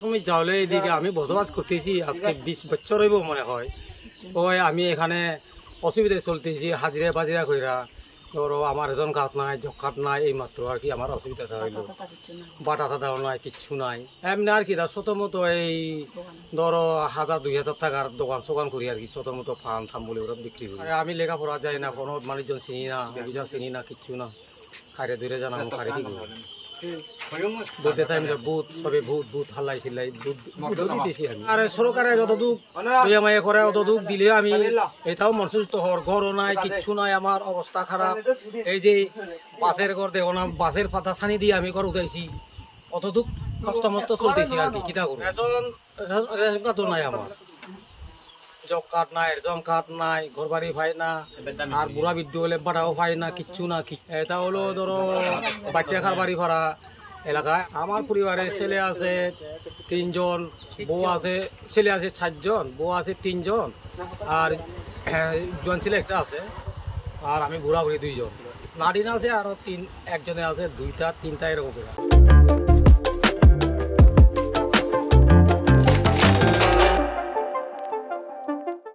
তুমি যাওলে এদিকে আমি বসবাস করতেছি আজকে 20 বছর হইব মনে হয়। ওই আমি এখানে অসুবিধায় চলতেছি, হাজিরা বাজিরা কইরা। ধরো আমার রেশন কার্ড নাই, জব কার্ড নাই, এই মাত্র আর কি আমার অসুবিধাটা হইলো। বাটা টাটাও নাই, কিচ্ছু নাই। এমনি আর কি ছোট মতো এই ধরো 1000-2000 টাকার দোকান সোকান করি আর কি, ছোট মতো পান থাম বলে ওরা বিক্রি করি। আমি লেখাপড়া যাই না, কোনো মানুষজন চিনি না, বেগুজা চিনি না, কিচ্ছু না। খাইরে দূরে জানা খারে কি করি বলতে টাইম বুথ সবে ভূত ভূত হাল্লাই চিল্লাই দিতেছি আমি। আর সরকারে যত দুঃখ মাইয়া করে অত দুঃখ দিলে আমি এটাও মনসুস্থ হওয়ার ঘরও নাই, কিচ্ছু নাই, আমার অবস্থা খারাপ। এই যে বাসের ঘর দেখো না, বাসের পাতা ছানি দিয়ে আমি ঘর উঠাইছি, অত দুঃখ কষ্ট মস্ত চলতেছি আর কি। কিটা করবো, রেশন কার্ডও নাই আমার, জব কার্ড নাই, রেশন কার্ড নাই, ঘর বাড়ি পাই না, আর বুড়া বৃদ্ধ হলে বাড়াও পাই না, কিচ্ছু না। এটা হলো ধরো বাচ্চাখার বাড়ি ভাড়া এলাকায়। আমার পরিবারে ছেলে আছে 3 জন, বউ আছে, ছেলে আছে 4 জন, বউ আছে 3 জন, আর জোয়ান ছেলে একটা আছে, আর আমি বুড়া বুড়ি 2 জন। নারীন আছে আরো একজনে আছে 2টা 3টা এরকম করে।